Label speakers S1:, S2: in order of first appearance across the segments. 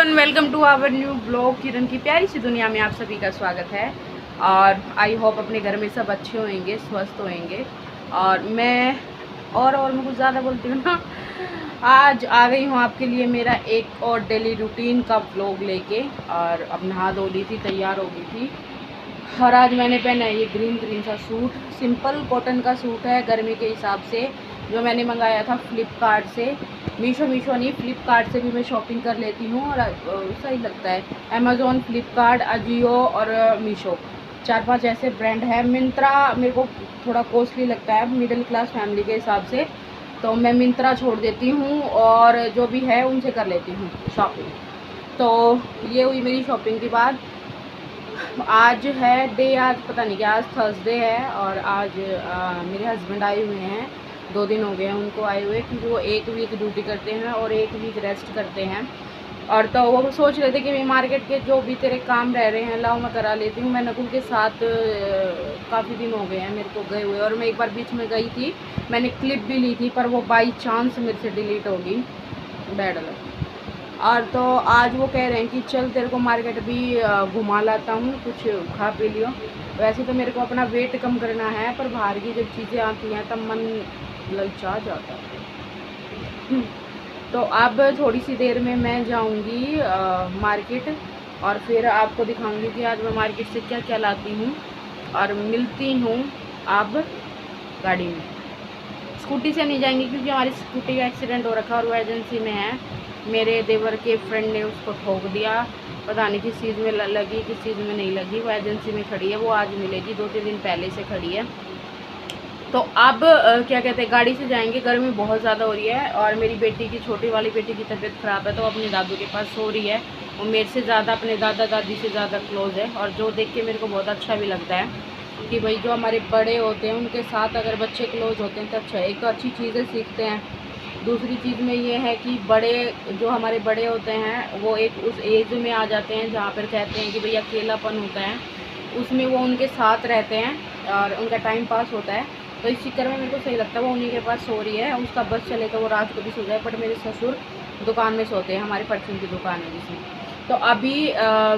S1: Everyone, welcome to our new blog. Kiran की प्यारी सी दुनिया में आप सभी का स्वागत है। और आई होप अपने घर में सब अच्छे होंगे, स्वस्थ होंगे। और मैं कुछ ज़्यादा बोलती हूँ ना। आज आ गई हूँ आपके लिए मेरा एक और डेली रूटीन का ब्लॉग लेके। और अब नहा धो ली थी, तैयार हो गई थी। और आज मैंने पहना है ये ग्रीन सा सूट। सिंपल कॉटन का सूट है, गर्मी के हिसाब से, जो मैंने मंगाया था फ्लिपकार्ट से। मीशो नहीं, फ्लिपकार्ट से भी मैं शॉपिंग कर लेती हूँ और सही लगता है। अमेज़ॉन, फ्लिपकार्ट, अजियो और मीशो, 4-5 ऐसे ब्रांड है। मिंत्रा मेरे को थोड़ा कॉस्टली लगता है मिडिल क्लास फैमिली के हिसाब से, तो मैं मिंत्रा छोड़ देती हूँ और जो भी है उनसे कर लेती हूँ शॉपिंग। तो ये हुई मेरी शॉपिंग की बात। आज है डे, आज पता नहीं क्या, आज थर्सडे है। और आज मेरे हस्बैंड आए हुए हैं, 2 दिन हो गए हैं उनको आए हुए, क्योंकि वो 1 वीक ड्यूटी करते हैं और 1 वीक रेस्ट करते हैं। और तो वो सोच रहे थे कि मैं मार्केट के जो भी तेरे काम रह रहे हैं लाओ मैं करा लेती हूँ। मैं नकुल के साथ काफ़ी दिन हो गए हैं मेरे को गए हुए, और मैं एक बार बीच में गई थी, मैंने क्लिप भी ली थी, पर वो बाई चांस मेरे से डिलीट हो गई, बैड लग। और तो आज वो कह रहे हैं कि चल तेरे को मार्केट भी घुमा लाता हूँ, कुछ खा पी लियो। वैसे तो मेरे को अपना वेट कम करना है, पर बाहर की जब चीज़ें आती हैं तब मन ललचा जाता है। तो अब थोड़ी सी देर में मैं जाऊंगी मार्केट, और फिर आपको दिखाऊंगी कि आज मैं मार्केट से क्या क्या लाती हूँ। और मिलती हूँ अब गाड़ी में। स्कूटी से नहीं जाएंगी क्योंकि हमारी स्कूटी का एक्सीडेंट हो रखा और वो एजेंसी में है। मेरे देवर के फ्रेंड ने उसको ठोक दिया, पता नहीं किस चीज़ में लगी किस चीज़ में नहीं लगी। वो एजेंसी में खड़ी है, वो आज मिलेगी, 2-3 दिन पहले से खड़ी है। तो अब क्या कहते हैं, गाड़ी से जाएंगे। गर्मी बहुत ज़्यादा हो रही है और मेरी बेटी की, छोटी वाली बेटी की तबीयत ख़राब है, तो अपने दादू के पास सो रही है। वो मेरे से ज़्यादा, अपने दादा दादी से ज़्यादा क्लोज़ है, और जो देख के मेरे को बहुत अच्छा भी लगता है कि भाई जो हमारे बड़े होते हैं उनके साथ अगर बच्चे क्लोज़ होते हैं तो अच्छा है। एक तो अच्छी चीज़ें सीखते हैं, दूसरी चीज़ में ये है कि बड़े, जो हमारे बड़े होते हैं वो एक उस एज में आ जाते हैं जहाँ पर कहते हैं कि भाई अकेलापन होता है, उसमें वो उनके साथ रहते हैं और उनका टाइम पास होता है। तो इस चक्कर में मेरे को सही लगता है वो उन्हीं के पास सो रही है। उसका बस चले तो वो रात को भी सो जाए, बट मेरे ससुर दुकान में सोते हैं, हमारे परचून की दुकान है जिसमें। तो अभी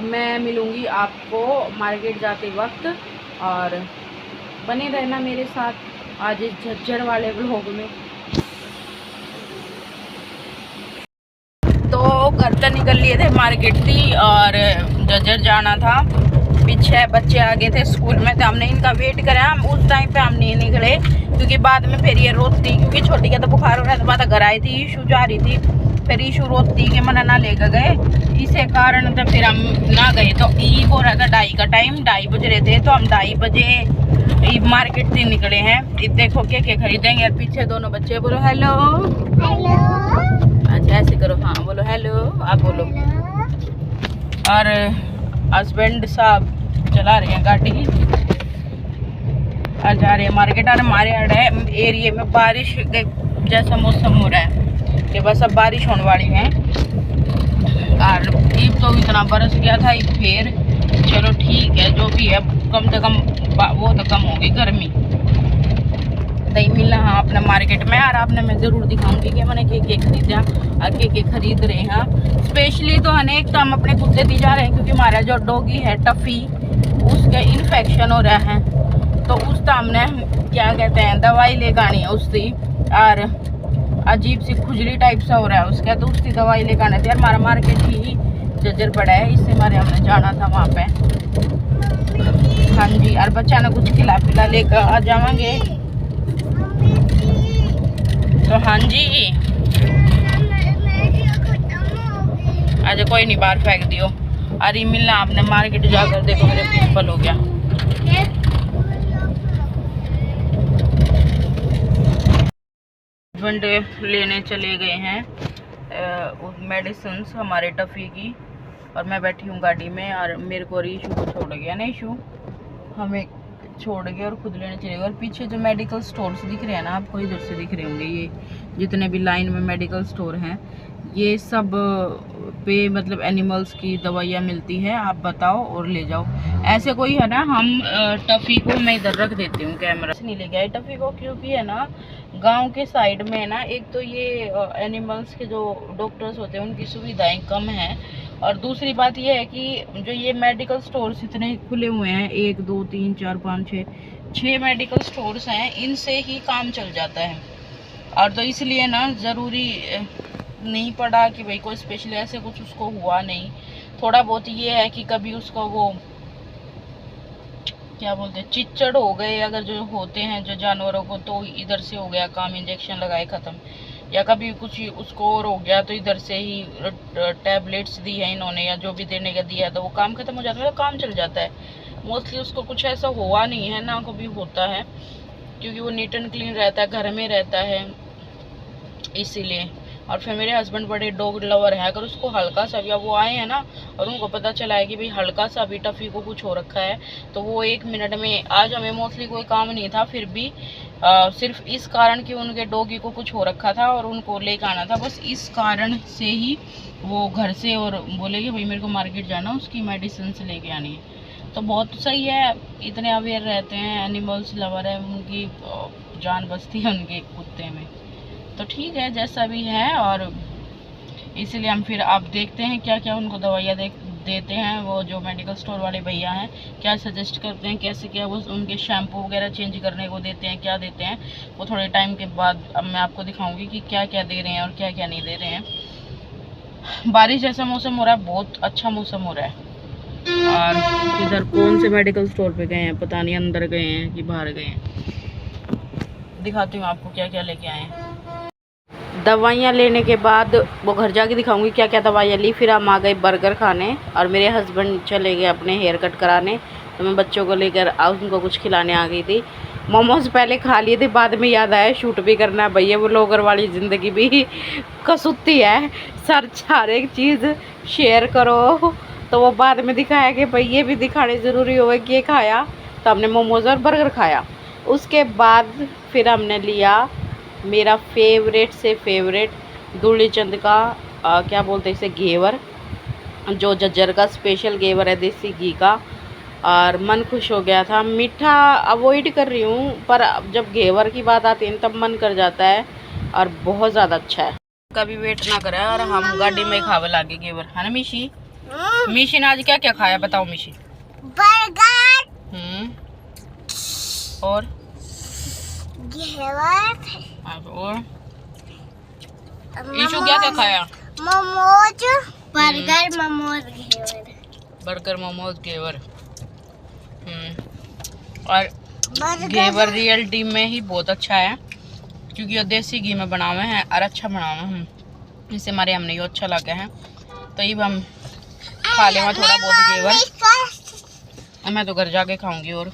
S1: मैं मिलूँगी आपको मार्केट जाते वक्त, और बने रहना मेरे साथ आज इस झज्जर वाले व्लॉग में। तो घर से निकल लिए थे, मार्केट थी और झज्जर जाना था। पीछे बच्चे आ गए थे स्कूल में, तो हमने इनका वेट करा। हम उस टाइम पे हम नहीं निकले क्योंकि बाद में फिर ये रोती, क्योंकि छोटी का तो बुखार हो रहा था। बाद घर आई थी, ईशू जा रही थी, फिर ईशू रोती के मना ना लेकर गए, इसे कारण तो फिर हम ना गए। तो ई हो रहा था 2:30 का टाइम, 2:30 बज रहे थे, तो हम 2:30 बजे मार्केट से निकले हैं। देखो क्या खरीदेंगे। और पीछे दोनों बच्चे, बोलो हेलो हेलो। अच्छा ऐसे करो, हाँ बोलो हेलो, आप बोलो। और हस्बैंड साहब चला रहे हैं गाड़ी और जा रहे हैं मार्केट। और हमारे एरिए में बारिश जैसा मौसम हो रहा है कि बस अब बारिश होने वाली है। और ईद तो इतना बरस गया था, फिर चलो ठीक है जो भी है, कम से कम वो तो कम होगी गर्मी। दही मिला हाँ अपने मार्केट में, और आपने मैं ज़रूर दिखाऊंगी कि मैंने के खरीदा और के खरीद रहे हैं। स्पेशली तो अनेक तो हम अपने कुत्ते दी जा रहे हैं, क्योंकि हमारा जो डॉगी है टफ़ी, उसका इन्फेक्शन हो रहा है। तो उसका हमने क्या कहते हैं दवाई लेकर आनी है उसकी, और अजीब सी खुजली टाइप सा हो रहा है उसका, तो उसकी दवाई लेकर आनी थी। और हमारा मार्केट ही झज्जर पड़ा है, इससे हमारे हमने जाना था वहाँ पे। हाँ जी, और बच्चा ने कुछ खिला पिला लेकर आ जाएंगे। तो हाँ जी, अच्छा कोई नहीं, बाहर फेंक दियो। अरे मिलना आपने मार्केट जाकर, देखो मेरे पिंपल हो गया। हस्बैंड लेने चले गए हैं मेडिसिन हमारे टफ़ी की, और मैं बैठी हूँ गाड़ी में। और मेरे को ईशू को छोड़ गया ना, ईशू हमें छोड़ गए और खुद लेने चले गए। और पीछे जो मेडिकल स्टोर्स दिख रहे हैं ना आपको, इधर से दिख रहे होंगे, ये जितने भी लाइन में मेडिकल स्टोर हैं, ये सब पे मतलब एनिमल्स की दवाइयाँ मिलती हैं। आप बताओ और ले जाओ। ऐसे कोई है ना, हम टफ़ी को मैं इधर रख देती हूँ, कैमरा से नहीं ले गया टफ़ी को, क्योंकि है ना गांव के साइड में है ना, एक तो ये एनिमल्स के जो डॉक्टर्स होते हैं उनकी सुविधाएं कम हैं, और दूसरी बात ये है कि जो ये मेडिकल स्टोर्स इतने खुले हुए हैं, 1 2 3 4 5 6 मेडिकल स्टोर्स हैं, इनसे ही काम चल जाता है। और तो इसलिए ना ज़रूरी नहीं पड़ा कि भाई कोई स्पेशली ऐसे कुछ उसको हुआ नहीं। थोड़ा बहुत ये है कि कभी उसको वो क्या बोलते हैं, चिच्चड़ हो गए अगर जो होते हैं जो जानवरों को, तो इधर से हो गया काम, इंजेक्शन लगाए ख़त्म। या कभी कुछ उसको और हो गया तो इधर से ही टैबलेट्स दी है इन्होंने, या जो भी देने का दिया तो वो काम खत्म हो जाता है, तो काम चल जाता है। मोस्टली उसको कुछ ऐसा हुआ नहीं है, ना कभी होता है, क्योंकि वो नीट एंड क्लीन रहता है, घर में रहता है, इसीलिए। और फिर मेरे हस्बैंड बड़े डॉग लवर है, अगर उसको हल्का सा भी, अब वो आए हैं ना और उनको पता चला है कि भाई हल्का सा भी टफ़ी को कुछ हो रखा है, तो वो 1 मिनट में, आज हमें मोस्टली कोई काम नहीं था, फिर भी सिर्फ इस कारण कि उनके डॉगी को कुछ हो रखा था और उनको लेकर आना था, बस इस कारण से ही वो घर से और बोले कि भाई मेरे को मार्केट जाना, उसकी मेडिसिन से लेके आनी है। तो बहुत सही है, इतने अवेयर रहते हैं, एनिमल्स लवर है, उनकी जान बचती है उनके कुत्ते में। तो ठीक है जैसा भी है, और इसीलिए हम फिर आप देखते हैं क्या क्या उनको दवाइयाँ देते हैं, वो जो मेडिकल स्टोर वाले भैया हैं क्या सजेस्ट करते हैं, कैसे क्या वो उनके शैम्पू वगैरह चेंज करने को देते हैं, क्या देते हैं, वो थोड़े टाइम के बाद अब मैं आपको दिखाऊंगी कि क्या क्या दे रहे हैं और क्या क्या नहीं दे रहे हैं। बारिश जैसा मौसम हो रहा है, बहुत अच्छा मौसम हो रहा है। और इधर कौन से मेडिकल स्टोर पे गए हैं पता नहीं, अंदर गए हैं कि बाहर गए हैं, दिखाती हूँ आपको क्या क्या लेके आए हैं। दवाइयाँ लेने के बाद वो घर जाके दिखाऊंगी क्या क्या दवाइयाँ ली। फिर हम आ गए बर्गर खाने, और मेरे हस्बैंड चले गए अपने हेयर कट कराने, तो मैं बच्चों को लेकर उनको कुछ खिलाने आ गई थी। मोमोज पहले खा लिए थे, बाद में याद आया शूट भी करना है भैया, वो लोगर वाली ज़िंदगी भी कसूती है, हर एक चीज़ शेयर करो, तो वो बाद में दिखाया कि भाई ये भी दिखाने ज़रूरी होगा कि ये खाया, तो हमने मोमोज और बर्गर खाया। उसके बाद फिर हमने लिया मेरा फेवरेट से फेवरेट दूली चंद का क्या बोलते हैं इसे, घेवर, जो जज्जर का स्पेशल घेवर है देसी घी का, और मन खुश हो गया था। मीठा अवॉइड कर रही हूँ, पर जब घेवर की बात आती है तब मन कर जाता है, और बहुत ज़्यादा अच्छा है। कभी वेट ना करें, और हम गाड़ी में खावे लागे घेवर, है ना मीशी? मीशी ने आज क्या क्या खाया बताओ मीशी?
S2: बर्गर,
S1: और
S2: घेवर,
S1: और ईशु क्या क्या खाया?
S2: मोमोज, बर्गर, मोमोज, घेवर,
S1: बर्गर, मोमोज, घेवर। और घेवर रियलिटी में ही बहुत अच्छा है, क्योंकि ये देसी घी में बना हुए हैं और अच्छा बना हुए हैं, इससे हमारे हमने ये अच्छा लगा है, तो ये हम खा लेंगे थोड़ा बहुत घेवर। मैं तो घर जाके खाऊंगी। और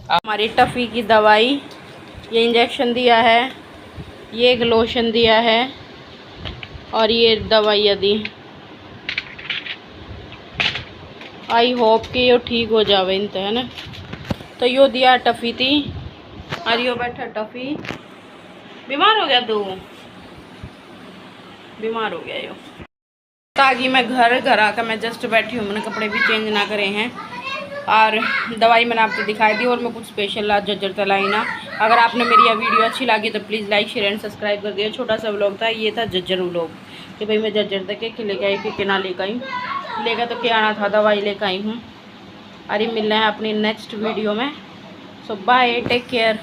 S1: हमारी टफ़ी की दवाई, ये इंजेक्शन दिया है, ये एक लोशन दिया है, और ये दवाइयाँ दी। आई होप कि ये ठीक हो जावे इनते, है ना। तो यो दिया टफ़ी थी, और यो बैठा टफ़ी। बीमार हो गया तू? बीमार हो गया यो। ताकि मैं घर आकर मैं जस्ट बैठी हूँ, मैंने कपड़े भी चेंज ना करे हैं, और दवाई मैंने आपको दिखाई दी, और मैं कुछ स्पेशल आज जज्जर तलाई ना। अगर आपने मेरी यह वीडियो अच्छी लगी तो please like share and subscribe कर दिया। छोटा सा व्लॉग था, ये था जज्जर व्लॉग, कि भाई मैं जज्जर तक के लेकर आई, कि ना लेकर आई, लेकर तो क्या आना था, दवाई लेकर आई हूँ। अरे मिलना है अपनी नेक्स्ट वीडियो में। सो बाय, टेक केयर।